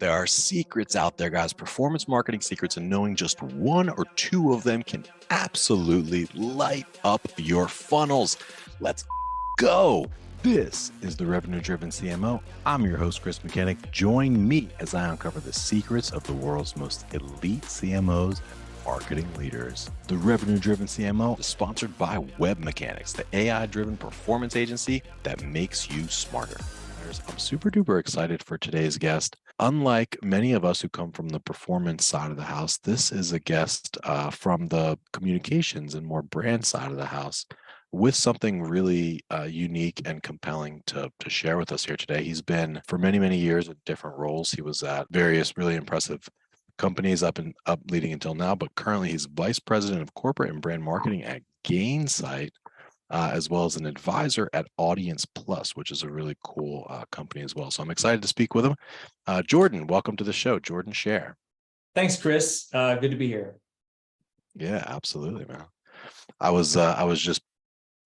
There are secrets out there, guys, performance marketing secrets, and knowing just one or two of them can absolutely light up your funnels. Let's go. This is the Revenue Driven CMO. I'm your host, Chris Mechanic. Join me as I uncover the secrets of the world's most elite CMOs and marketing leaders. The Revenue Driven CMO is sponsored by Web Mechanics, the AI-driven performance agency that makes you smarter. I'm super duper excited for today's guest. Unlike many of us who come from the performance side of the house, this is a guest from the communications and more brand side of the house with something really unique and compelling to share with us here today. He's been for many, many years in different roles. He was at various really impressive companies up leading until now, but currently he's Vice President of Corporate and Brand Marketing at Gainsight, as well as an advisor at AudiencePlus, which is a really cool company as well. So I'm excited to speak with him. Jordan, welcome to the show. Jordan Sher. Thanks, Chris. Good to be here. Yeah, absolutely, man. I was just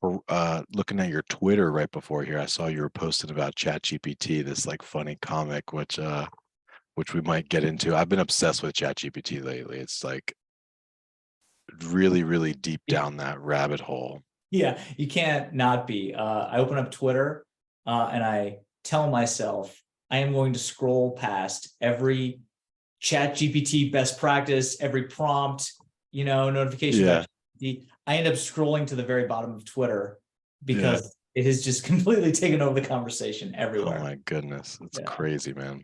looking at your Twitter right before here. I saw you were posting about ChatGPT, this like funny comic, which we might get into. I've been obsessed with ChatGPT lately. It's like really, really deep down that rabbit hole. Yeah, you can't not be. I open up Twitter and I tell myself I am going to scroll past every ChatGPT best practice, every prompt, notification. Yeah. I end up scrolling to the very bottom of Twitter because it has just completely taken over the conversation everywhere. Oh my goodness. It's crazy, man.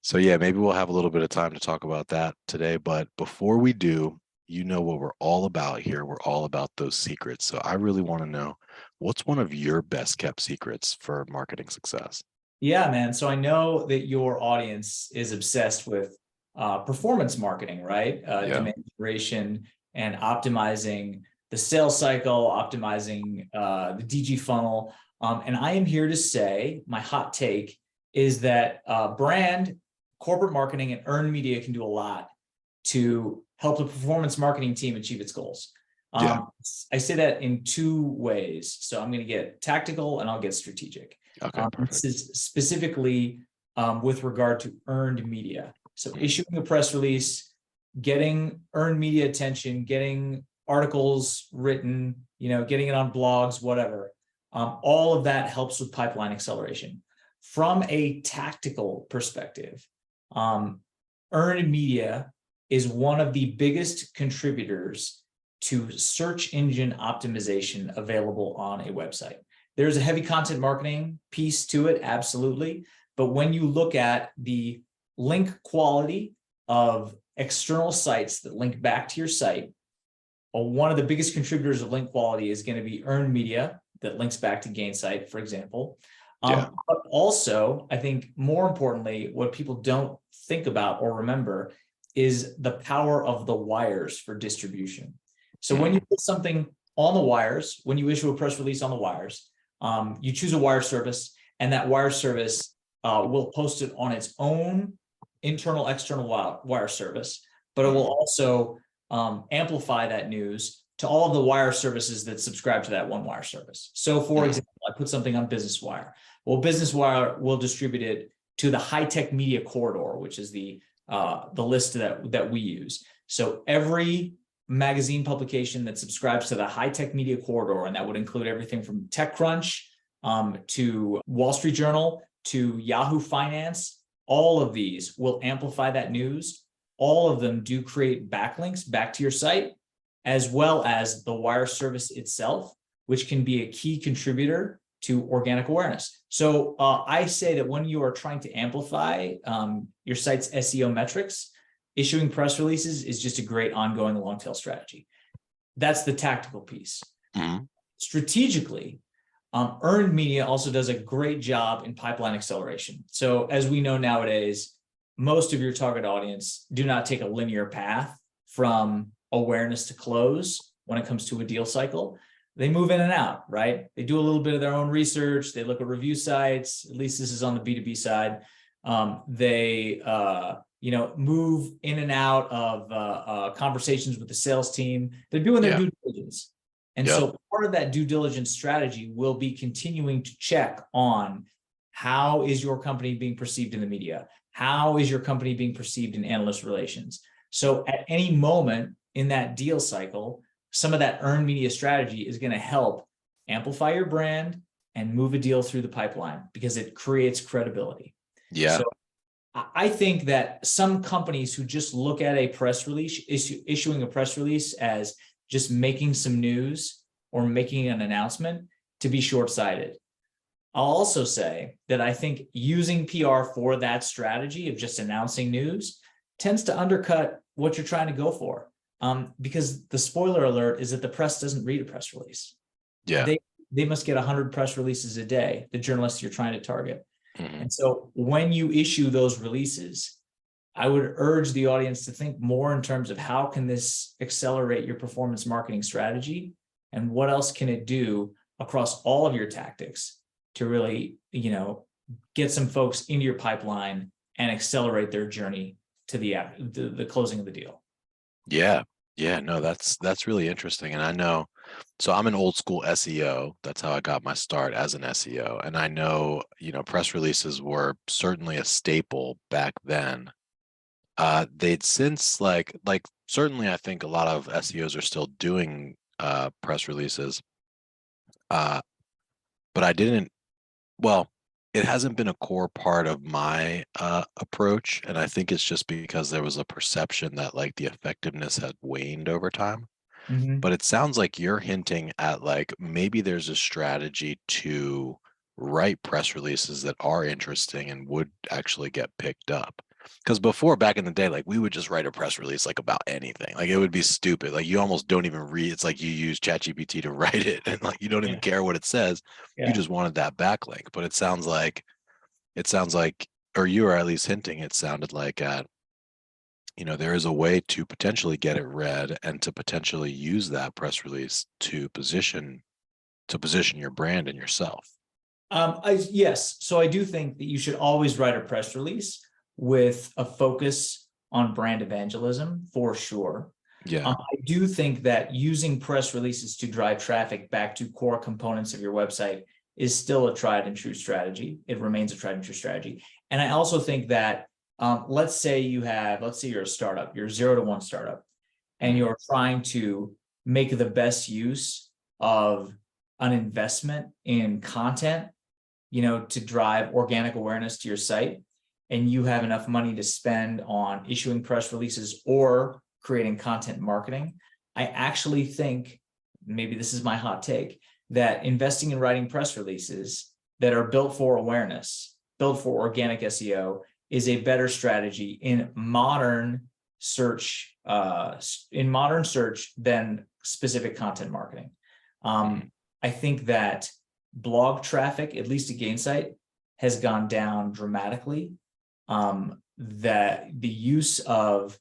So yeah, maybe we'll have a little bit of time to talk about that today. But before we do, you know what we're all about here. We're all about those secrets. So I really want to know, what's one of your best kept secrets for marketing success? Yeah, man. So I know that your audience is obsessed with performance marketing, right? Demand generation and optimizing the sales cycle, optimizing the DG funnel. And I am here to say my hot take is that brand, corporate marketing, and earned media can do a lot to help the performance marketing team achieve its goals. I say that in two ways. So I'm going to get tactical and I'll get strategic. Okay, perfect. This is specifically with regard to earned media. So issuing a press release, getting earned media attention, getting articles written, getting it on blogs, whatever. All of that helps with pipeline acceleration. From a tactical perspective, earned media is one of the biggest contributors to search engine optimization available on a website. There's a heavy content marketing piece to it, absolutely. But when you look at the link quality of external sites that link back to your site, one of the biggest contributors of link quality is going to be earned media that links back to Gainsight, for example. But also, I think more importantly, what people don't think about or remember is the power of the wires for distribution. So when you put something on the wires, when you issue a press release on the wires, you choose a wire service, and that wire service will post it on its own internal, external wire service, but it will also amplify that news to all of the wire services that subscribe to that one wire service. So for example, I put something on Business Wire. Well, Business Wire will distribute it to the high-tech media corridor, which is the list that we use. So every magazine publication that subscribes to the high-tech media corridor, and that would include everything from TechCrunch to Wall Street Journal to Yahoo Finance, all of these will amplify that news. All of them do create backlinks back to your site, as well as the wire service itself, which can be a key contributor to organic awareness. So I say that when you are trying to amplify your site's SEO metrics, issuing press releases is just a great ongoing long tail strategy. That's the tactical piece. Strategically, earned media also does a great job in pipeline acceleration. So as we know nowadays, most of your target audience do not take a linear path from awareness to close when it comes to a deal cycle. They move in and out, right? They do a little bit of their own research. They look at review sites. At least this is on the B2B side. They move in and out of conversations with the sales team. They're doing their due diligence. And so part of that due diligence strategy will be continuing to check on how is your company being perceived in the media? how is your company being perceived in analyst relations? So at any moment in that deal cycle, some of that earned media strategy is going to help amplify your brand and move a deal through the pipeline because it creates credibility. Yeah. So I think that some companies who just look at a press release, issuing a press release as just making some news or making an announcement, to be short-sighted. I'll also say that I think using PR for that strategy of just announcing news tends to undercut what you're trying to go for. Because the spoiler alert is that the press doesn't read a press release. Yeah. They must get 100 press releases a day, the journalists you're trying to target. Mm-hmm. And so when you issue those releases, I would urge the audience to think more in terms of how can this accelerate your performance marketing strategy and what else can it do across all of your tactics to really, get some folks into your pipeline and accelerate their journey to the closing of the deal. Yeah. Yeah, no, that's really interesting. And I know, so I'm an old school SEO. That's how I got my start as an SEO. And I know, press releases were certainly a staple back then. They'd since certainly I think a lot of SEOs are still doing press releases. But I didn't, well, it hasn't been a core part of my approach. And I think it's just because there was a perception that like the effectiveness had waned over time. Mm-hmm. But it sounds like you're hinting at like maybe there's a strategy to write press releases that are interesting and would actually get picked up. Because before, back in the day, like we would just write a press release like about anything. Like it would be stupid. Like you almost don't even read. It's like you use ChatGPT to write it, and like you don't even care what it says. You just wanted that backlink. But it sounds like, or you are at least hinting. It sounded like there is a way to potentially get it read and to potentially use that press release to position your brand and yourself. Yes. So I do think that you should always write a press release with a focus on brand evangelism for sure. Yeah. I do think that using press releases to drive traffic back to core components of your website is still a tried and true strategy. It remains a tried and true strategy. And I also think that let's say you're a startup, you're 0 to 1 startup, and you're trying to make the best use of an investment in content, to drive organic awareness to your site, and you have enough money to spend on issuing press releases or creating content marketing. I actually think, maybe this is my hot take, that investing in writing press releases that are built for awareness, built for organic SEO, is a better strategy in modern search than specific content marketing. I think that blog traffic, at least at Gainsight, has gone down dramatically. That the use of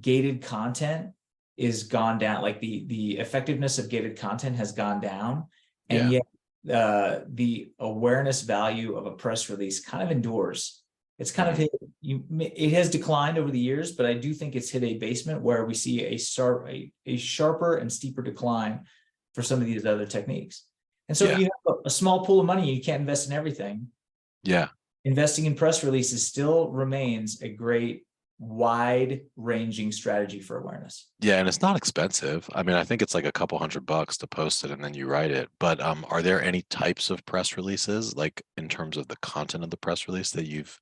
gated content is gone down, like the effectiveness of gated content has gone down, and yet the awareness value of a press release kind of endures. It's kind of it has declined over the years, but I do think it's hit a basement where we see a sharper and steeper decline for some of these other techniques. And so if you have a small pool of money, you can't invest in everything. Yeah. Investing in press releases still remains a great wide-ranging strategy for awareness. Yeah, and it's not expensive. I mean, I think it's like a couple $100 to post it and then you write it. But are there any types of press releases, like in terms of the content of the press release, that you've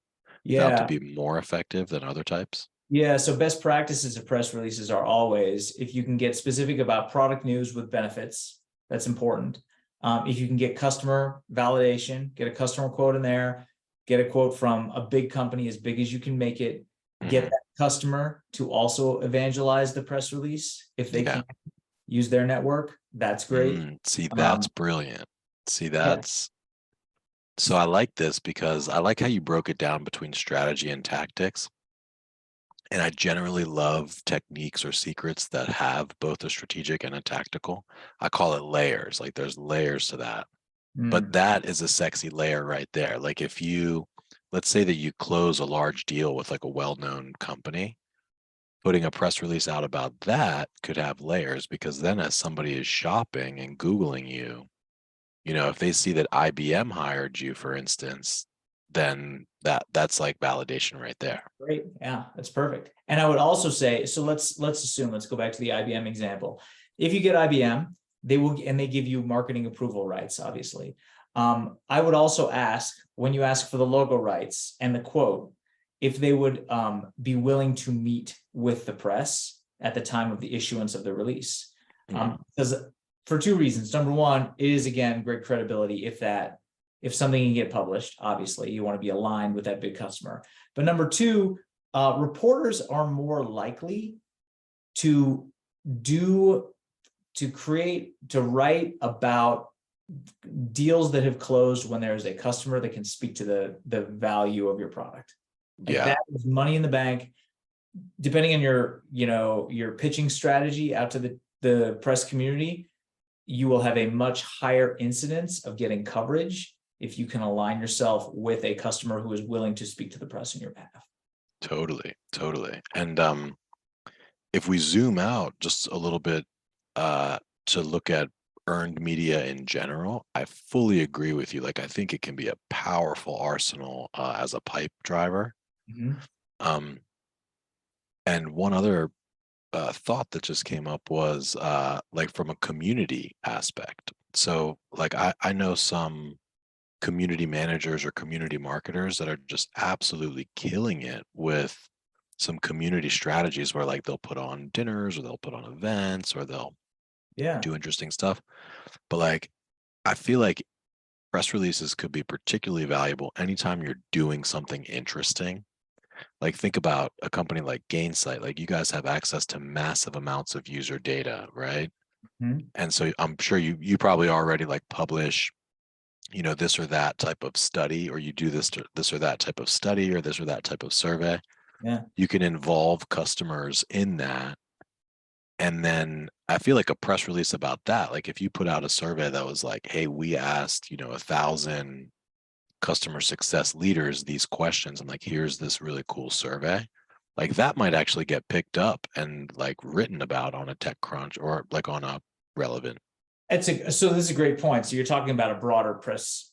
found to be more effective than other types? Yeah, so best practices of press releases are always, if you can get specific about product news with benefits, that's important. If you can get customer validation, get a customer quote in there, get a quote from a big company as big as you can make it, get that customer to also evangelize the press release if they can use their network. That's great. See, that's brilliant. See, that's so I like this because I like how you broke it down between strategy and tactics. And I generally love techniques or secrets that have both a strategic and a tactical. I call it layers. Like there's layers to that. But that is a sexy layer right there. Like if let's say that you close a large deal with like a well-known company, putting a press release out about that could have layers, because then as somebody is shopping and Googling you, if they see that IBM hired you, for instance, then that's like validation right there. Great. Yeah, that's perfect. And I would also say, so let's assume, let's go back to the IBM example. If you get IBM, they give you marketing approval rights, obviously. I would also ask, when you ask for the logo rights and the quote, if they would be willing to meet with the press at the time of the issuance of the release. Because for two reasons. Number one, it is, again, great credibility if something can get published. Obviously, you want to be aligned with that big customer. But number two, reporters are more likely to write about deals that have closed when there's a customer that can speak to the value of your product. Like that is money in the bank. Depending on your pitching strategy out to the press community, you will have a much higher incidence of getting coverage if you can align yourself with a customer who is willing to speak to the press on your behalf. Totally. And if we zoom out just a little bit to look at earned media in general, I fully agree with you. Like, I think it can be a powerful arsenal as a pipe driver. And one other thought that just came up was like from a community aspect. So like I know some community managers or community marketers that are just absolutely killing it with some community strategies where like they'll put on dinners or they'll put on events or they'll do interesting stuff. But like, I feel like press releases could be particularly valuable anytime you're doing something interesting. Like, think about a company like Gainsight. Like, you guys have access to massive amounts of user data, right? And so I'm sure you probably already like publish, this or that type of study, or you do this or that type of study, or this or that type of survey. You can involve customers in that. And then I feel like a press release about that, like if you put out a survey that was like, hey, we asked 1,000 customer success leaders these questions, and like, here's this really cool survey, like that might actually get picked up and like written about on a TechCrunch or like on a relevant. So this is a great point. So you're talking about a broader press,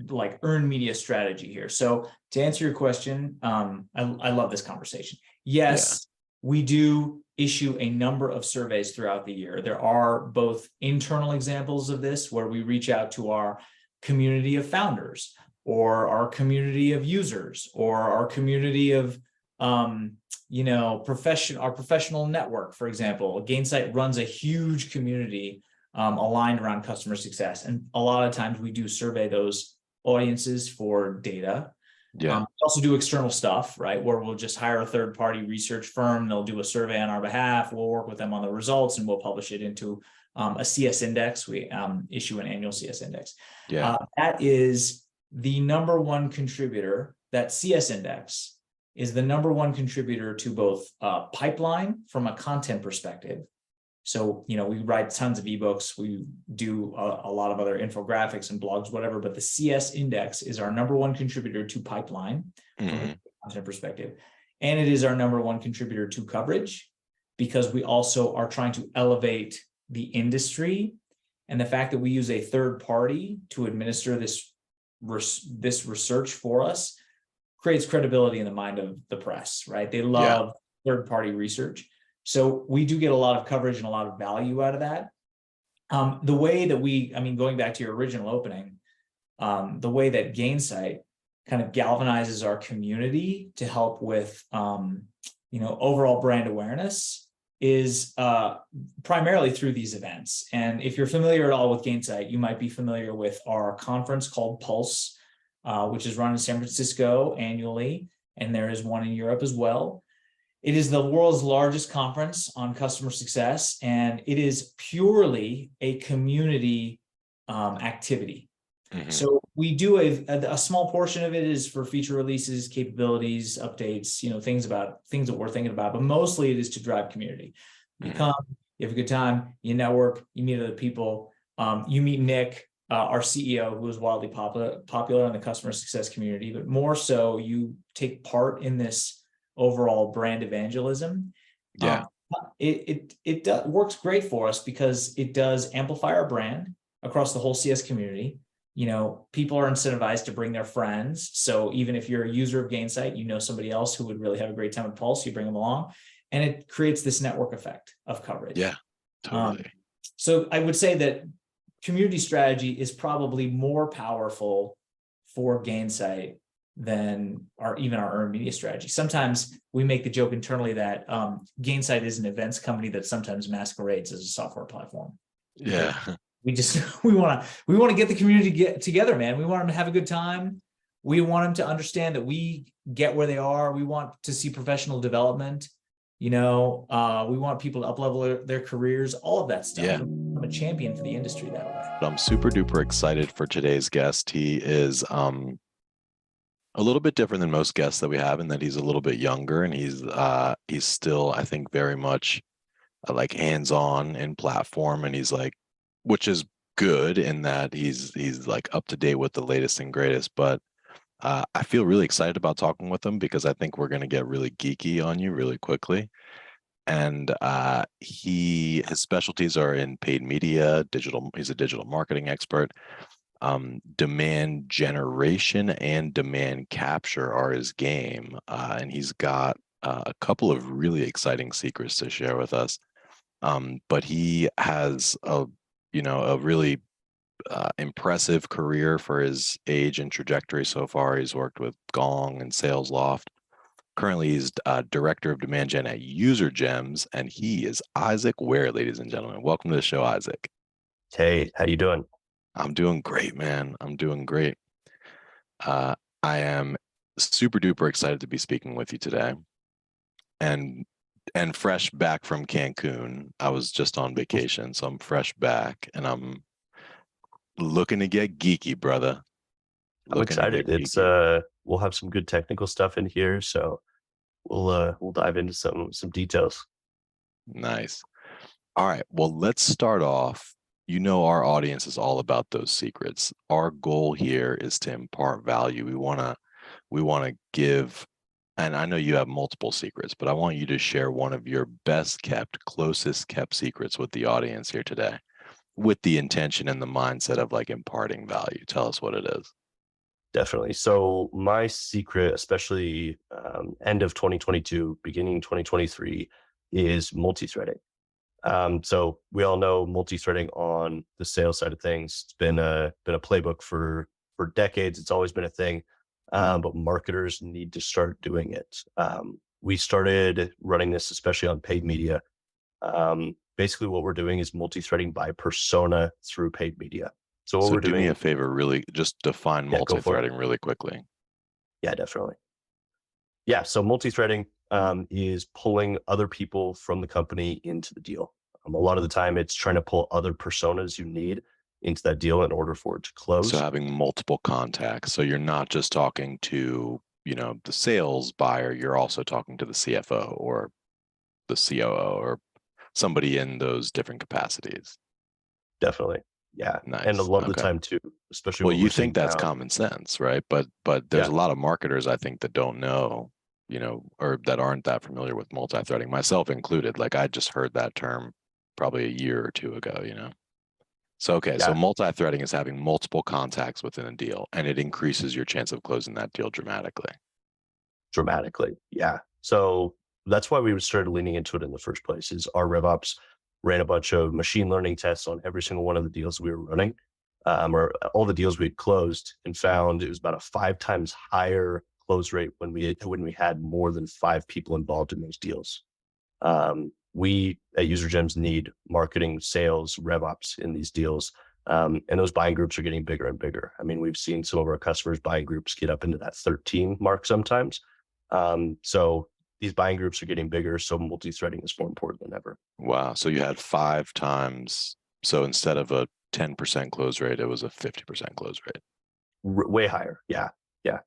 like earned media strategy here. So to answer your question, I love this conversation. Yes, we do issue a number of surveys throughout the year. There are both internal examples of this where we reach out to our community of founders or our community of users or our community of our professional network. For example, Gainsight runs a huge community aligned around customer success, and a lot of times we do survey those audiences for data. We also do external stuff, right, where we'll just hire a third-party research firm. They'll do a survey on our behalf. We'll work with them on the results, and we'll publish it into a CS index. We issue an annual CS index. That is the number one contributor. That CS index is the number one contributor to both pipeline from a content perspective. So, we write tons of ebooks, we do a lot of other infographics and blogs, whatever, but the CS index is our number one contributor to pipeline from a content perspective. And it is our number one contributor to coverage, because we also are trying to elevate the industry. And the fact that we use a third party to administer this research for us creates credibility in the mind of the press, right? They love third party research. So we do get a lot of coverage and a lot of value out of that. The way that going back to your original opening, the way that Gainsight kind of galvanizes our community to help with, overall brand awareness is primarily through these events. And if you're familiar at all with Gainsight, you might be familiar with our conference called Pulse, which is run in San Francisco annually, and there is one in Europe as well. It is the world's largest conference on customer success, and it is purely a community activity. So we do a small portion of it is for feature releases, capabilities, updates, things that we're thinking about, but mostly it is to drive community. You come, you have a good time, you network, you meet other people, you meet Nick, our CEO, who is wildly popular in the customer success community, but more so you take part in this overall brand evangelism. It works great for us because it does amplify our brand across the whole CS community. people are incentivized to bring their friends. So even if you're a user of Gainsight, somebody else who would really have a great time with Pulse, you bring them along, and it creates this network effect of coverage. Yeah, totally. So I would say that community strategy is probably more powerful for Gainsight than our earned media strategy. Sometimes we make the joke internally that Gainsight is an events company that sometimes masquerades as a software platform. Yeah. We want to get the community together, man. We want them to have a good time. We want them to understand that we get where they are. We want to see professional development. We want people to up-level their careers, all of that stuff. Yeah. I'm a champion for the industry that way. I'm super duper excited for today's guest. He is a little bit different than most guests that we have in that he's a little bit younger, and he's still, I think, very much like hands-on in platform, and he's like, which is good in that he's like up to date with the latest and greatest. But I feel really excited about talking with him because I think we're going to get really geeky on you really quickly. And his specialties are in paid media, digital. He's a digital marketing expert. Demand generation and demand capture are his game, and he's got a couple of really exciting secrets to share with us. But he has a really impressive career for his age and trajectory so far. He's worked with Gong and SalesLoft. Currently, he's director of demand gen at UserGems, and he is Isaac Ware, ladies and gentlemen. Welcome to the show, Isaac. Hey, how you doing? I'm doing great, man. I'm doing great. I am super duper excited to be speaking with you today. And fresh back from Cancun. I was just on vacation, so I'm fresh back, and I'm looking to get geeky, brother. I'm excited. It's we'll have some good technical stuff in here, so we'll dive into some details. Nice. All right. Well, let's start off. Our audience is all about those secrets. Our goal here is to impart value. We want to give, and I know you have multiple secrets, but I want you to share one of your best kept, closest kept secrets with the audience here today, with the intention and the mindset of like imparting value. Tell us what it is. Definitely. So my secret, especially end of 2022, beginning 2023, is multi-threading. So we all know multi-threading on the sales side of things. It's been a playbook for decades. It's always been a thing, but marketers need to start doing it. We started running this, especially on paid media. Basically, what we're doing is multi-threading by persona through paid media. So what we're doing. Do me a favor, really, just define multi-threading really quickly. Yeah, definitely. Yeah, so multi-threading is pulling other people from the company into the deal. A lot of the time, it's trying to pull other personas you need into that deal in order for it to close. So having multiple contacts. So you're not just talking to, the sales buyer, you're also talking to the CFO or the COO or somebody in those different capacities. Definitely. Yeah. Nice. And a lot of the time too, especially. Well, you think that's common sense, right? But there's a lot of marketers, I think, that don't know, or that aren't that familiar with multi-threading, myself included. Like I just heard that term probably a year or two ago, So, so multi-threading is having multiple contacts within a deal, and it increases your chance of closing that deal dramatically. Dramatically. Yeah. So that's why we started leaning into it in the first place. Is our RevOps ran a bunch of machine learning tests on every single one of the deals we were running, or all the deals we had closed, and found it was about a 5 times higher close rate when we had more than 5 people involved in those deals. We at UserGems need marketing, sales, RevOps in these deals, and those buying groups are getting bigger and bigger. I mean, we've seen some of our customers' buying groups get up into that 13 mark sometimes. So these buying groups are getting bigger, so multi-threading is more important than ever. Wow. So you had 5 times. So instead of a 10% close rate, it was a 50% close rate. Way higher. Yeah. Yeah.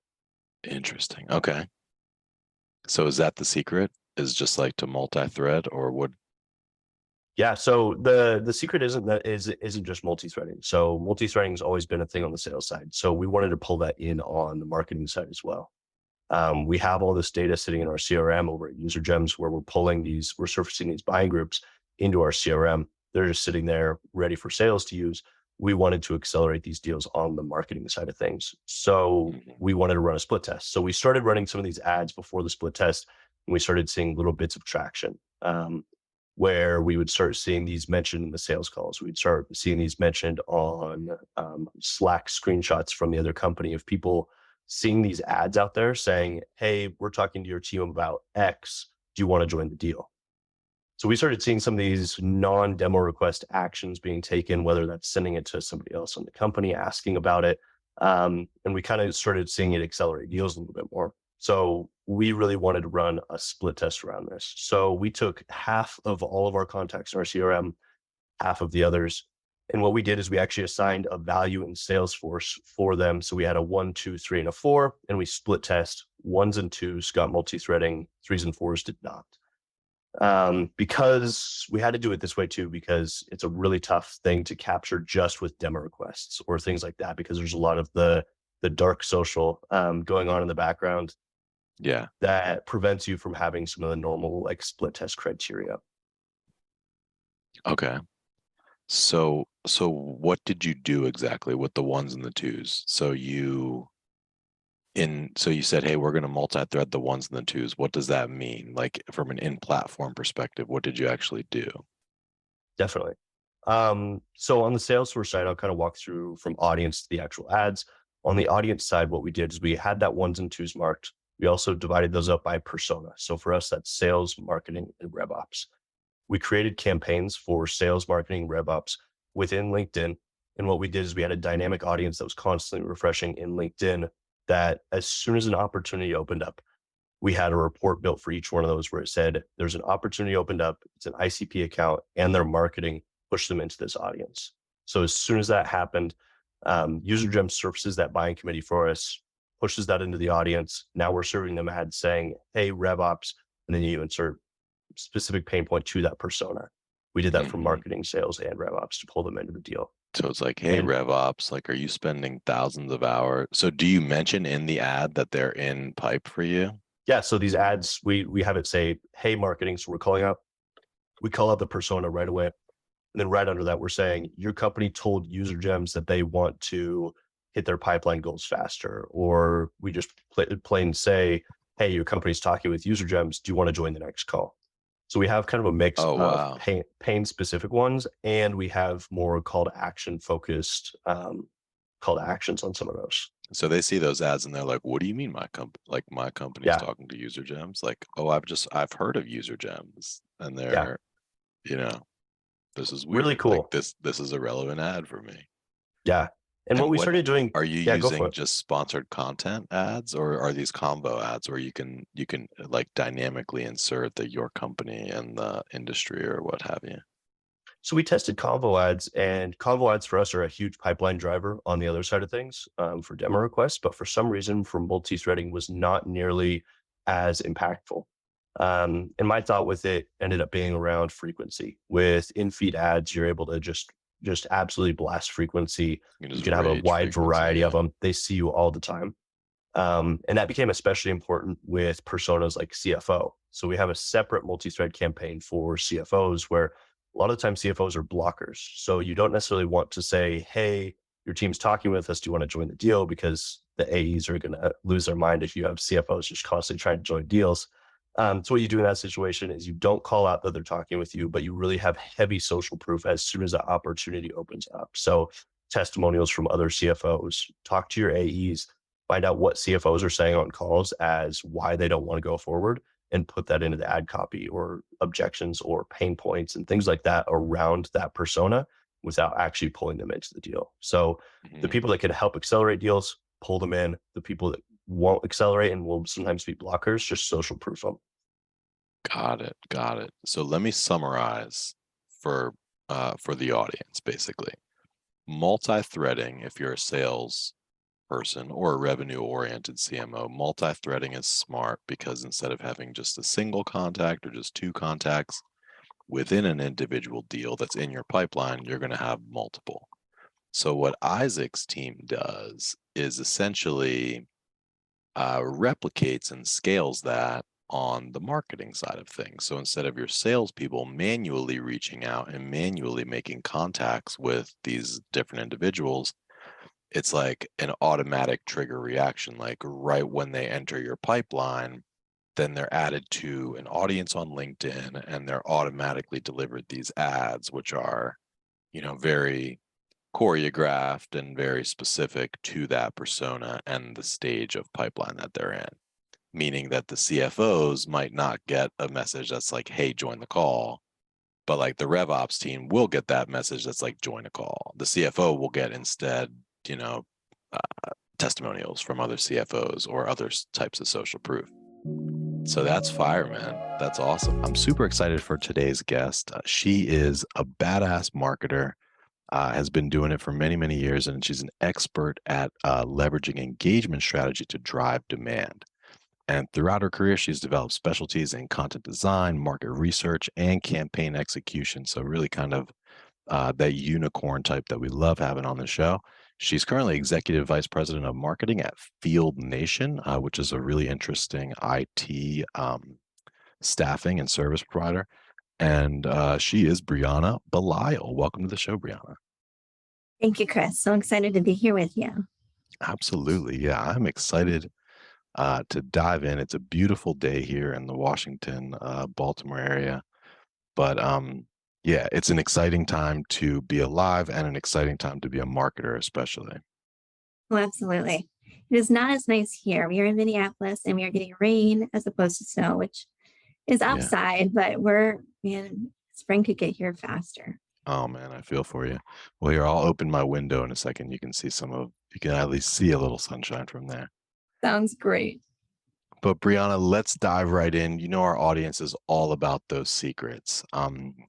Interesting. Okay. So is that the secret? Is just like to multi-thread, or what? Yeah. So the secret isn't just multi-threading. So multi-threading has always been a thing on the sales side. So we wanted to pull that in on the marketing side as well. We have all this data sitting in our CRM over at UserGems, where we're surfacing these buying groups into our CRM. They're just sitting there ready for sales to use. we wanted to accelerate these deals on the marketing side of things. So we wanted to run a split test. So we started running some of these ads before the split test, and we started seeing little bits of traction, where we would start seeing these mentioned in the sales calls. We'd start seeing these mentioned on Slack screenshots from the other company of people seeing these ads out there saying, hey, we're talking to your team about X. Do you want to join the deal? So we started seeing some of these non-demo request actions being taken, whether that's sending it to somebody else on the company, asking about it. And we kind of started seeing it accelerate deals a little bit more. So we really wanted to run a split test around this. So we took half of all of our contacts in our CRM, half of the others. And what we did is we actually assigned a value in Salesforce for them. So we had a 1, 2, 3, and a 4, and we split test. 1s and 2s got multi-threading, 3s and 4s did not. Because we had to do it this way too, because it's a really tough thing to capture just with demo requests or things like that, because there's a lot of the dark social going on in the background. Yeah. That prevents you from having some of the normal like split test criteria. Okay. So what did you do exactly with the 1s and the 2s? So you said, hey, we're going to multi-thread the 1s and the 2s. What does that mean? Like from an in-platform perspective, what did you actually do? Definitely. So on the Salesforce side, I'll kind of walk through from audience to the actual ads. On the audience side, what we did is we had that 1s and 2s marked. We also divided those up by persona. So for us, that's sales, marketing, and RevOps. We created campaigns for sales, marketing, RevOps within LinkedIn. And what we did is we had a dynamic audience that was constantly refreshing in LinkedIn, that as soon as an opportunity opened up, we had a report built for each one of those where it said, there's an opportunity opened up, it's an ICP account, and their marketing pushed them into this audience. So as soon as that happened, UserGems surfaces that buying committee for us, pushes that into the audience. Now we're serving them ads saying, hey, RevOps, and then you insert specific pain point to that persona. We did that for marketing, sales, and RevOps to pull them into the deal. So it's like, hey, RevOps, like, are you spending thousands of hours? So do you mention in the ad that they're in pipe for you? Yeah. So these ads, we have it say, hey, marketing. So we call out the persona right away. And then right under that, we're saying your company told UserGems that they want to hit their pipeline goals faster. Or we just plain say, hey, your company's talking with UserGems. Do you want to join the next call? So we have kind of a mix of pain specific ones, and we have more call to action focused call to actions on some of those. So they see those ads and they're like, what do you mean my company's talking to UserGems? Like, oh, I've heard of UserGems, and they're, this is weird. Really cool. Like this is a relevant ad for me. Yeah. And what we started doing, are you using just sponsored content ads, or are these combo ads where you can like dynamically insert your company and the industry or what have you? So we tested combo ads, and combo ads for us are a huge pipeline driver on the other side of things for demo requests, but for some reason for multi-threading was not nearly as impactful. And my thought with it ended up being around frequency. With in-feed ads, you're able to just absolutely blast frequency. You can have a wide variety of them. They see you all the time. And that became especially important with personas like CFO. So we have a separate multi-thread campaign for CFOs where a lot of the time CFOs are blockers. So you don't necessarily want to say, hey, your team's talking with us. Do you want to join the deal? Because the AEs are going to lose their mind if you have CFOs just constantly trying to join deals. So what you do in that situation is you don't call out that they're talking with you, but you really have heavy social proof as soon as the opportunity opens up. So testimonials from other CFOs, talk to your AEs, find out what CFOs are saying on calls as why they don't want to go forward, and put that into the ad copy or objections or pain points and things like that around that persona without actually pulling them into the deal. So the people that can help accelerate deals, pull them in. The people that won't accelerate and will sometimes be blockers, just social proof them. Got it. So let me summarize for the audience. Basically, multi-threading, if you're a sales person or a revenue-oriented CMO, multi-threading is smart because instead of having just a single contact or just two contacts within an individual deal that's in your pipeline, you're going to have multiple. So what Isaac's team does is essentially replicates and scales that on the marketing side of things. So instead of your salespeople manually reaching out and manually making contacts with these different individuals, it's like an automatic trigger reaction. Like right when they enter your pipeline, then they're added to an audience on LinkedIn and they're automatically delivered these ads, which are, very choreographed and very specific to that persona and the stage of pipeline that they're in. Meaning that the CFOs might not get a message that's like, hey, join the call. But like the RevOps team will get that message that's like, join a call. The CFO will get instead, testimonials from other CFOs or other types of social proof. So that's fire, man. That's awesome. I'm super excited for today's guest. She is a badass marketer, has been doing it for many, many years, and she's an expert at leveraging engagement strategy to drive demand. And throughout her career, she's developed specialties in content design, market research, and campaign execution. So really kind of that unicorn type that we love having on the show. She's currently Executive Vice President of Marketing at Field Nation, which is a really interesting IT staffing and service provider. And she is Briana Belisle. Welcome to the show, Briana. Thank you, Chris. So excited to be here with you. Absolutely. Yeah, I'm excited to dive in. It's a beautiful day here in the Washington, Baltimore area. But yeah, it's an exciting time to be alive and an exciting time to be a marketer, especially. Oh, absolutely. It is not as nice here. We are in Minneapolis and we are getting rain as opposed to snow, which is Yeah. upside, but spring could get here faster. Oh man, I feel for you. Well, here, I'll open my window in a second. You can at least see a little sunshine from there. Sounds great. But Briana, let's dive right in. Our audience is all about those secrets.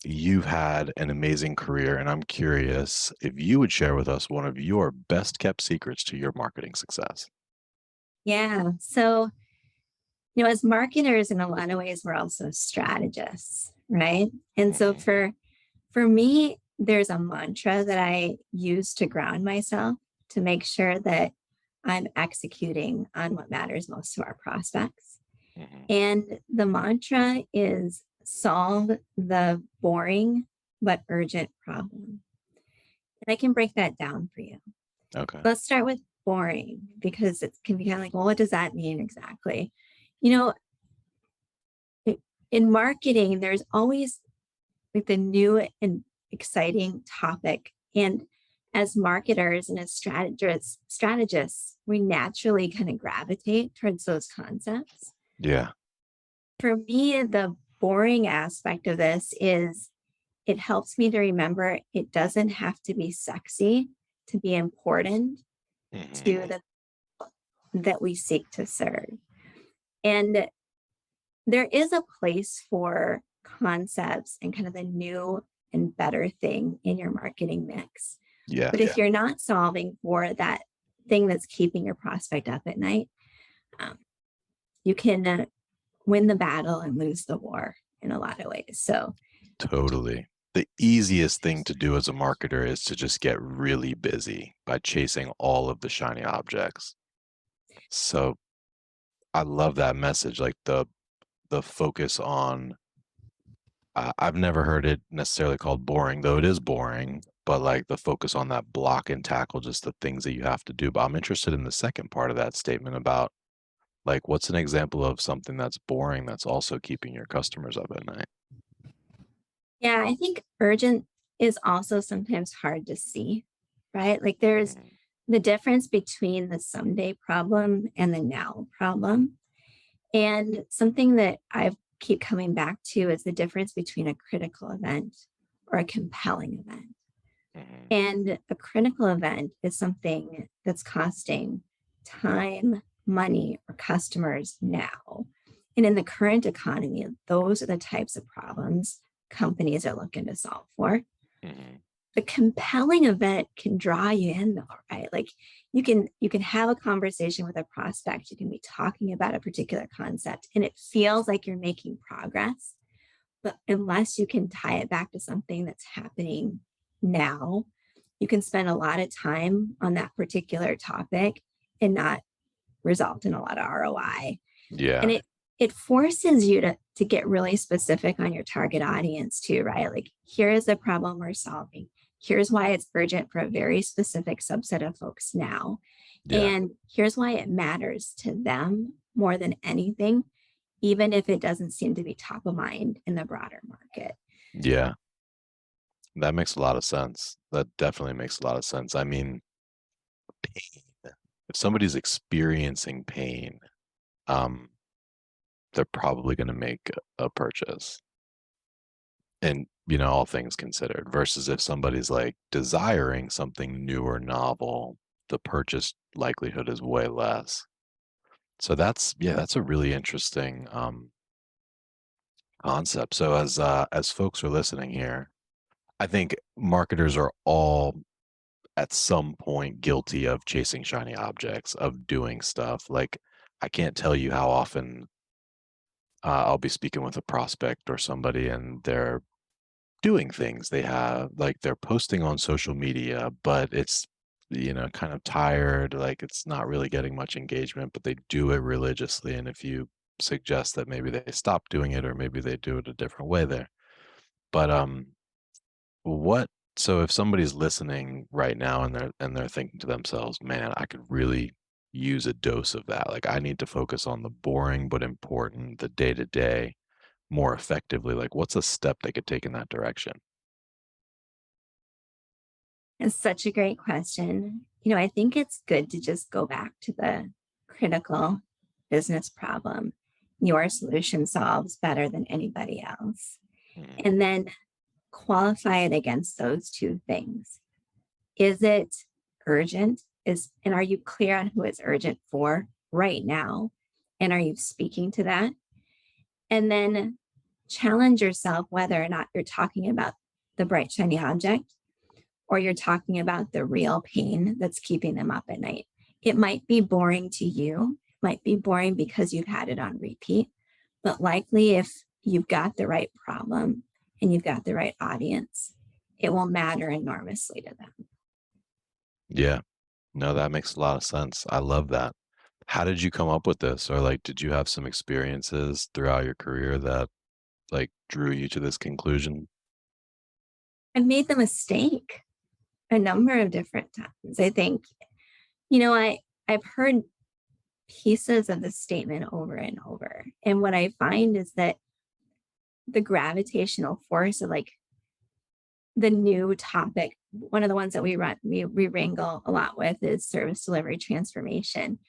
You've had an amazing career, and I'm curious if you would share with us one of your best kept secrets to your marketing success. Yeah. So, as marketers, in a lot of ways, we're also strategists, right? And so Mhm. for me, there's a mantra that I use to ground myself to make sure that I'm executing on what matters most to our prospects. Mhm. And the mantra is solve the boring but urgent problem. And I can break that down for you. Okay. Let's start with boring because it can be kind of like, well, what does that mean exactly? You know, in marketing, there's always like the new and exciting topic. And as marketers and as strategists, we naturally kind of gravitate towards those concepts. Yeah. For me, the boring aspect of this is it helps me to remember it doesn't have to be sexy to be important to Mhm. the that we seek to serve. And there is a place for concepts and kind of the new and better thing in your marketing mix. Yeah. But if you're not solving for that thing that's keeping your prospect up at night, you can win the battle and lose the war in a lot of ways. So, Totally. The easiest thing to do as a marketer is to just get really busy by chasing all of the shiny objects. So I love that message, like the focus on I've never heard it necessarily called boring, though it is boring, but like the focus on that block and tackle, just the things that you have to do. But I'm interested in the second part of that statement about like what's an example of something that's boring that's also keeping your customers up at night? yeah, I think urgent is also sometimes hard to see, right? Like there's Mhm. the difference between the someday problem and the now problem. And something that I keep coming back to is the difference between a critical event or a compelling event. Mhm. And a critical event is something that's costing time, money, or customers now. And in the current economy, those are the types of problems companies are looking to solve for. Mhm. The compelling event can draw you in though, right? Like you can have a conversation with a prospect, you can be talking about a particular concept and it feels like you're making progress. But unless you can tie it back to something that's happening now, you can spend a lot of time on that particular topic and not result in a lot of ROI. And Yeah. it forces you to get really specific on your target audience too, right? Like, here is the problem we're solving. Here's why it's urgent for a very specific subset of folks now. Yeah. And here's why it matters to them more than anything, even if it doesn't seem to be top of mind in the broader market. Yeah. That makes a lot of sense. That definitely makes a lot of sense. I mean, pain. If somebody's experiencing pain, um, they're probably going to make a purchase. And, all things considered, versus if somebody's like desiring something new or novel, the purchase likelihood is way less. So that's a really interesting concept. So as folks are listening here, I think marketers are all at some point guilty of chasing shiny objects, of doing stuff. Like, I can't tell you how often I'll be speaking with a prospect or somebody and they're doing things. They have, like, they're posting on social media, but it's, kind of tired. Like, it's not really getting much engagement, but they do it religiously. And if you suggest that maybe they stop doing it or maybe they do it a different way there. But what so if somebody's listening right now and they're thinking to themselves, man, I could really use a dose of that. Like, I need to focus on the boring but important, the day to day more effectively. Like, what's a step they could take in that direction? It's such a great question. I think it's good to just go back to the critical business problem your solution solves better than anybody else. Mm, And then qualify it against those two things. Is it urgent? And are you clear on who it's urgent for right now? And are you speaking to that? And then challenge yourself whether or not you're talking about the bright, shiny object or you're talking about the real pain that's keeping them up at night. It might be boring to you, might be boring because you've had it on repeat, but likely if you've got the right problem and you've got the right audience, it will matter enormously to them. yeah. No, that makes a lot of sense. I love that. How did you come up with this? Or, like, did you have some experiences throughout your career that, like, drew you to this conclusion? I've made the mistake a number of different times. I think, I've heard pieces of this statement over and over. And what I find is that the gravitational force of, like, the new topic, one of the ones that we wrangle a lot with is service delivery transformation.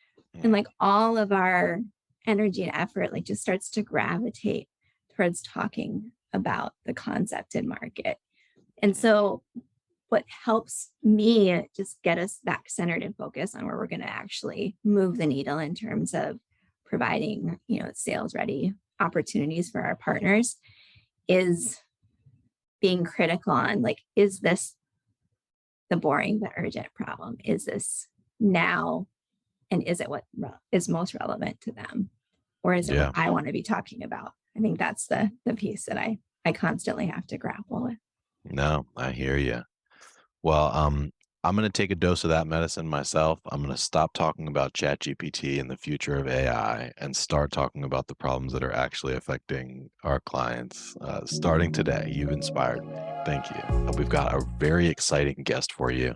And, like, all of our energy and effort, like, just starts to gravitate towards talking about the concept and market. And so what helps me just get us back centered and focused on where we're going to actually move the needle in terms of providing, sales ready opportunities for our partners is being critical on, like, is this the boring but urgent problem? Is this now? And is it what is most relevant to them? Or is it Yeah. what I want to be talking about? I think that's the piece that I constantly have to grapple with. No, I hear you. Well, I'm going to take a dose of that medicine myself. I'm going to stop talking about ChatGPT and the future of AI and start talking about the problems that are actually affecting our clients. Starting today, you've inspired me. Thank you. We've got a very exciting guest for you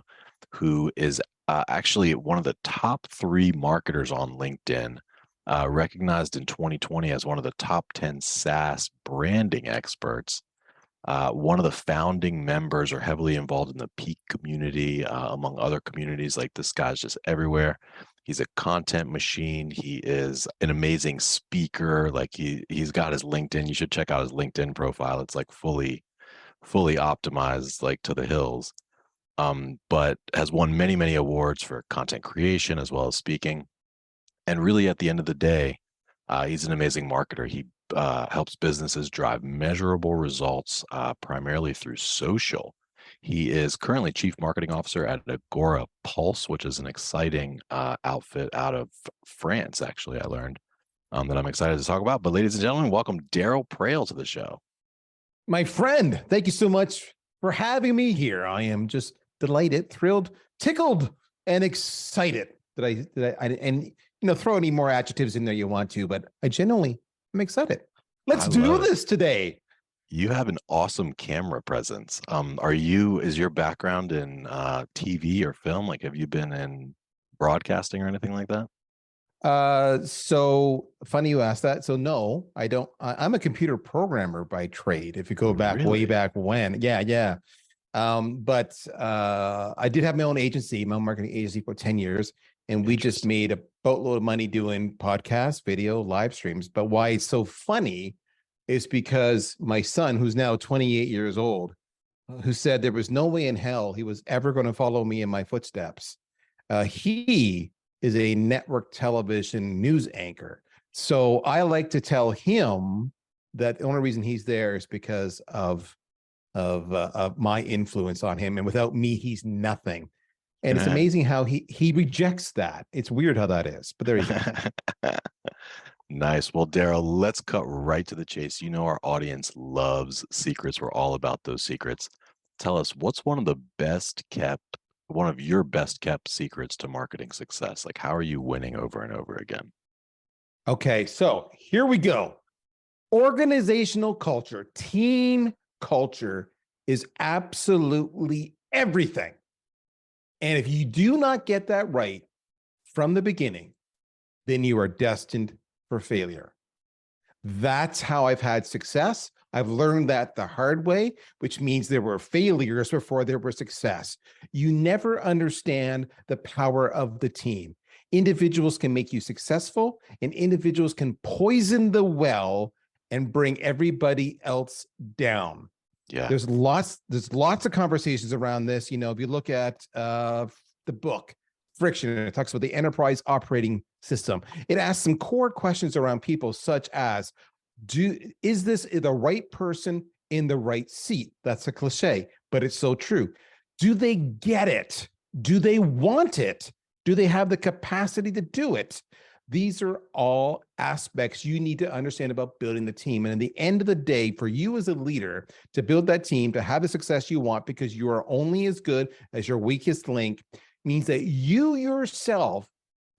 who is actually one of the top 3 marketers on LinkedIn, recognized in 2020 as one of the top 10 SaaS branding experts. One of the founding members, are heavily involved in the Peak community, among other communities. Like, this guy's just everywhere. He's a content machine. He is an amazing speaker. Like, he's got his LinkedIn. You should check out his LinkedIn profile. It's like fully optimized, like, to the hills. But has won many, many awards for content creation as well as speaking. And really, at the end of the day, he's an amazing marketer. He helps businesses drive measurable results, primarily through social. He is currently Chief Marketing Officer at Agorapulse, which is an exciting outfit out of France, actually, I learned, that I'm excited to talk about. But ladies and gentlemen, welcome Darryl Praill to the show. My friend, thank you so much for having me here. I am just delighted, thrilled, tickled, and excited that I and throw any more adjectives in there you want to, but I genuinely I'm excited. Let's I do love it. this today. You have an awesome camera presence. Is your background in TV or film? Like, have you been in broadcasting or anything like that? So funny you asked that. So no, I don't. I'm a computer programmer by trade. If you go back way Really? back when, yeah. But I did have my own agency, my own marketing agency for 10 years, and we just Interesting. made a boatload of money doing podcasts, video, live streams. But why it's so funny is because my son, who's now 28 years old, who said there was no way in hell he was ever going to follow me in my footsteps. He is a network television news anchor. So I like to tell him that the only reason he's there is because of my influence on him, and without me, he's nothing. And it's amazing how he rejects that. It's weird how that is, but there you go. Nice. Well, Darryl, let's cut right to the chase. You know, our audience loves secrets. We're all about those secrets. Tell us, what's one of your best kept secrets to marketing success? Like, how are you winning over and over again? Okay, so here we go. Organizational culture, team culture is absolutely everything. And if you do not get that right from the beginning, then you are destined for failure. That's how I've had success. I've learned that the hard way, which means there were failures before there were success. You never understand the power of the team. Individuals can make you successful, and individuals can poison the well and bring everybody else down. Yeah. There's lots of conversations around this. You know, if you look at the book Friction, and it talks about the enterprise operating system, it asks some core questions around people, such as, is this the right person in the right seat? That's a cliche, but it's so true. Do they get it? Do they want it? Do they have the capacity to do it? These are all aspects you need to understand about building the team. And at the end of the day, for you as a leader to build that team, to have the success you want, because you are only as good as your weakest link, means that you yourself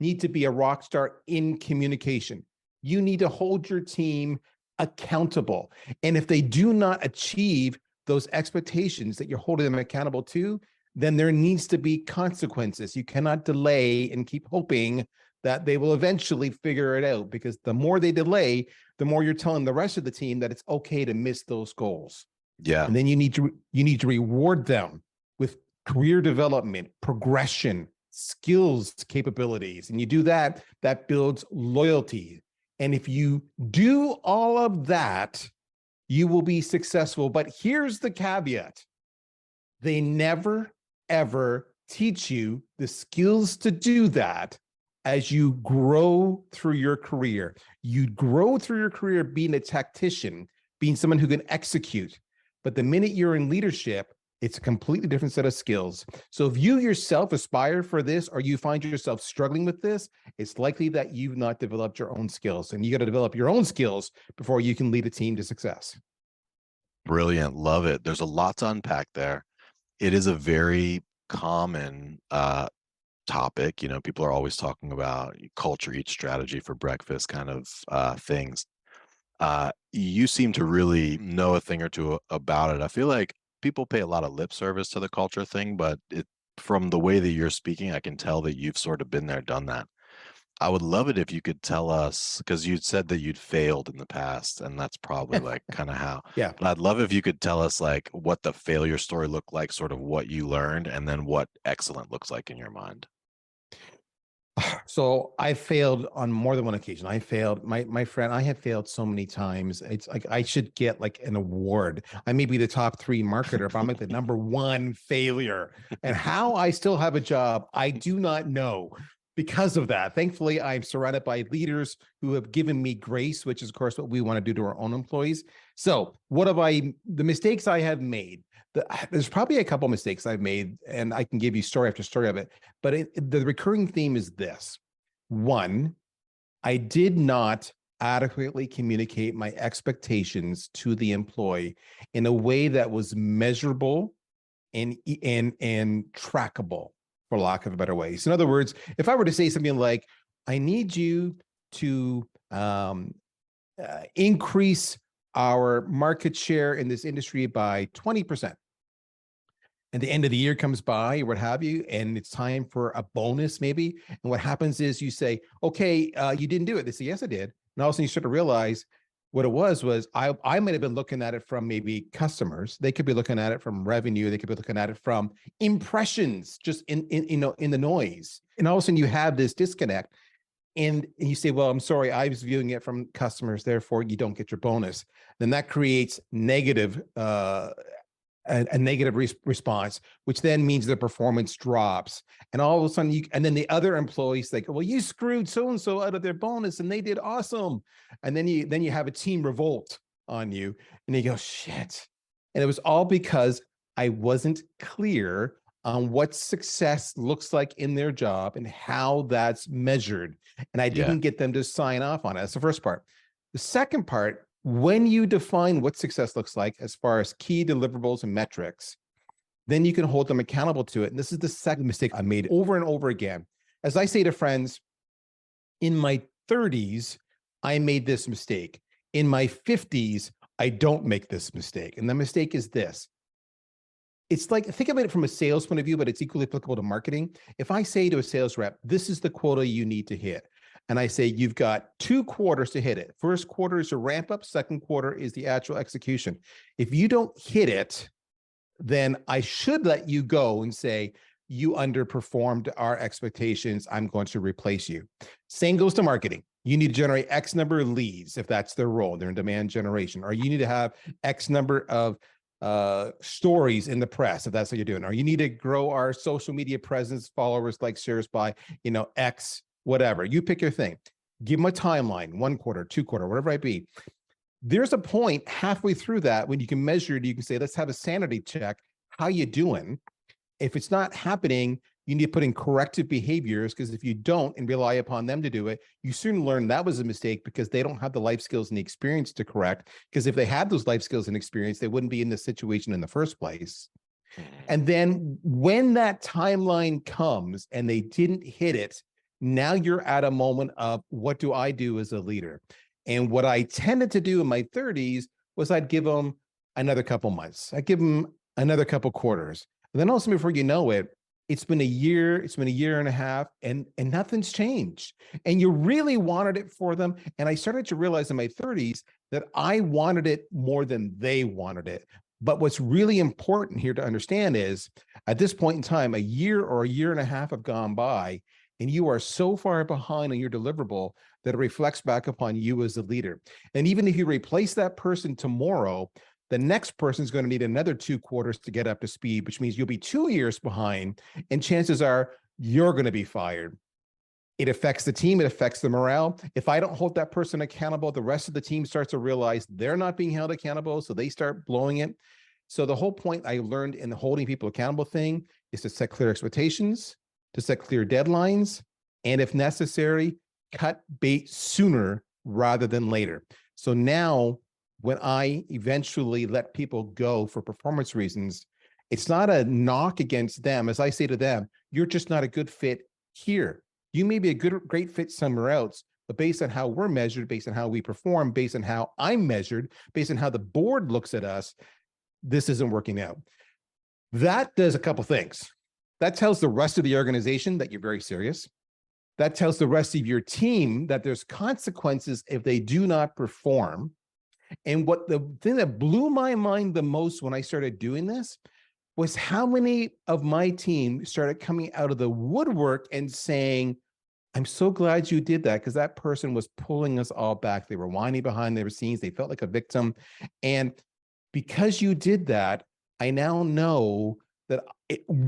need to be a rock star in communication. You need to hold your team accountable. And if they do not achieve those expectations that you're holding them accountable to, then there needs to be consequences. You cannot delay and keep hoping that they will eventually figure it out, because the more they delay, the more you're telling the rest of the team that it's okay to miss those goals. Yeah. And then you need to reward them with career development, progression, skills, capabilities. And you do that, that builds loyalty. And if you do all of that, you will be successful. But here's the caveat. They never, ever teach you the skills to do that as you grow through your career. You grow through your career being a tactician, being someone who can execute. But the minute you're in leadership, it's a completely different set of skills. So if you yourself aspire for this, or you find yourself struggling with this, it's likely that you've not developed your own skills. And you got to develop your own skills before you can lead a team to success. Brilliant. Love it. There's a lot to unpack there. It is a very common topic. You know, people are always talking about culture eats strategy for breakfast kind of things. You seem to really know a thing or two about it. I feel like people pay a lot of lip service to the culture thing, but from the way that you're speaking, I can tell that you've sort of been there, done that. I would love it if you could tell us, because you'd said that you'd failed in the past, and that's probably like kind of how. Yeah. But I'd love if you could tell us like what the failure story looked like, sort of what you learned, and then what excellent looks like in your mind. So I failed on more than one occasion. I failed, my friend, I have failed so many times. It's like I should get like an award. I may be the top 3 marketer, but I'm like the number 1 failure. And how I still have a job, I do not know. Because of that, thankfully, I'm surrounded by leaders who have given me grace, which is, of course, what we want to do to our own employees. So the mistakes I have made, there's probably a couple mistakes I've made, and I can give you story after story of it. But the recurring theme is this. 1, I did not adequately communicate my expectations to the employee in a way that was measurable and trackable, for lack of a better way. So in other words, if I were to say something like, I need you to increase our market share in this industry by 20%. And the end of the year comes by or what have you, and it's time for a bonus maybe. And what happens is you say, okay, you didn't do it. They say, yes, I did. And all of a sudden you start to realize what it was I might have been looking at it from maybe customers. They could be looking at it from revenue. They could be looking at it from impressions, just in the noise. And all of a sudden you have this disconnect. And you say, well, I'm sorry, I was viewing it from customers, therefore you don't get your bonus. Then that creates negative, a negative response, which then means the performance drops. And all of a sudden and then the other employees think, well, you screwed so-and-so out of their bonus and they did awesome. And then you have a team revolt on you and you go, shit. And it was all because I wasn't clear on what success looks like in their job and how that's measured. And I didn't get them to sign off on it. That's the first part. The second part, when you define what success looks like as far as key deliverables and metrics, then you can hold them accountable to it. And this is the second mistake I made over and over again. As I say to friends, in my 30s, I made this mistake. In my 50s, I don't make this mistake. And the mistake is this. It's like, think about it from a sales point of view, but it's equally applicable to marketing. If I say to a sales rep, this is the quota you need to hit. And I say, you've got 2 quarters to hit it. First quarter is a ramp up. Second quarter is the actual execution. If you don't hit it, then I should let you go and say, you underperformed our expectations. I'm going to replace you. Same goes to marketing. You need to generate X number of leads if that's their role. They're in demand generation. Or you need to have X number of stories in the press if that's what you're doing. Or you need to grow our social media presence, followers like shares by, X, whatever. You pick your thing. Give them a timeline, 1 quarter, 2 quarter, whatever it be. There's a point halfway through that when you can measure it, you can say, let's have a sanity check. How you doing? If it's not happening, you need to put in corrective behaviors, because if you don't and rely upon them to do it, you soon learn that was a mistake because they don't have the life skills and the experience to correct. Because if they had those life skills and experience, they wouldn't be in this situation in the first place. And then when that timeline comes and they didn't hit it, now you're at a moment of, what do I do as a leader? And what I tended to do in my 30s was I'd give them another couple months. I'd give them another couple quarters. And then also before you know it, it's been a year and a half, and nothing's changed. And you really wanted it for them. And I started to realize in my 30s that I wanted it more than they wanted it. But what's really important here to understand is, at this point in time, a year or a year and a half have gone by, and you are so far behind on your deliverable that it reflects back upon you as a leader. And even if you replace that person tomorrow, the next person is going to need another 2 quarters to get up to speed, which means you'll be 2 years behind, and chances are you're going to be fired. It affects the team. It affects the morale. If I don't hold that person accountable, the rest of the team starts to realize they're not being held accountable, so they start blowing it. So the whole point I learned in the holding people accountable thing is to set clear expectations, to set clear deadlines, and if necessary, cut bait sooner rather than later. So now, when I eventually let people go for performance reasons, it's not a knock against them. As I say to them, you're just not a good fit here. You may be a great fit somewhere else, but based on how we're measured, based on how we perform, based on how I'm measured, based on how the board looks at us, this isn't working out. That does a couple things. That tells the rest of the organization that you're very serious. That tells the rest of your team that there's consequences if they do not perform. And what the thing that blew my mind the most when I started doing this was how many of my team started coming out of the woodwork and saying, I'm so glad you did that, because that person was pulling us all back. They were whining behind their scenes. They felt like a victim. And because you did that, I now know that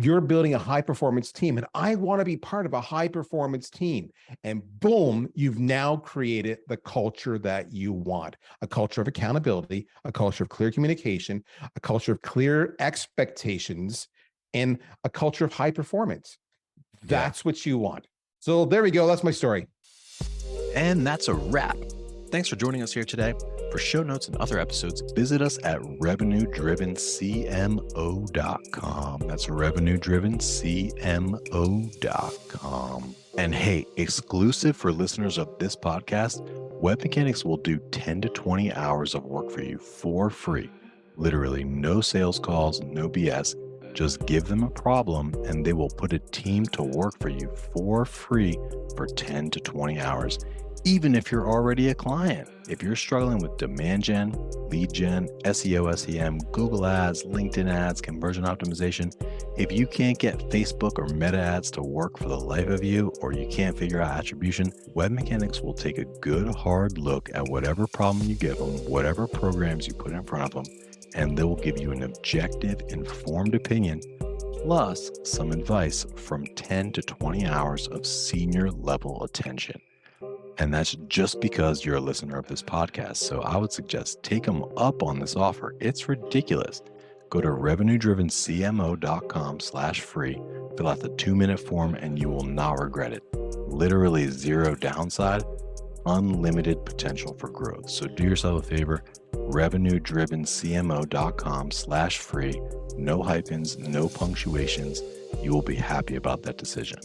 you're building a high performance team, and I want to be part of a high performance team. And boom, you've now created the culture that you want: a culture of accountability, a culture of clear communication, a culture of clear expectations, and a culture of high performance. That's what you want. So there we go. That's my story. And that's a wrap. Thanks for joining us here today. For show notes and other episodes, visit us at revenuedrivencmo.com. That's revenuedrivencmo.com. And hey, exclusive for listeners of this podcast, Web Mechanics will do 10 to 20 hours of work for you for free. Literally no sales calls, no BS. Just give them a problem and they will put a team to work for you for free for 10 to 20 hours, even if you're already a client. If you're struggling with demand gen, lead gen, SEO, SEM, Google ads, LinkedIn ads, conversion optimization, if you can't get Facebook or Meta ads to work for the life of you, or you can't figure out attribution, Web Mechanics will take a good hard look at whatever problem you give them, whatever programs you put in front of them, and they will give you an objective, informed opinion, plus some advice from 10 to 20 hours of senior level attention. And that's just because you're a listener of this podcast. So I would suggest take them up on this offer. It's ridiculous. Go to revenuedrivencmo.com/free, fill out the 2-minute form, and you will not regret it. Literally zero downside, unlimited potential for growth. So do yourself a favor, revenuedrivencmo.com/free, no hyphens, no punctuations. You will be happy about that decision.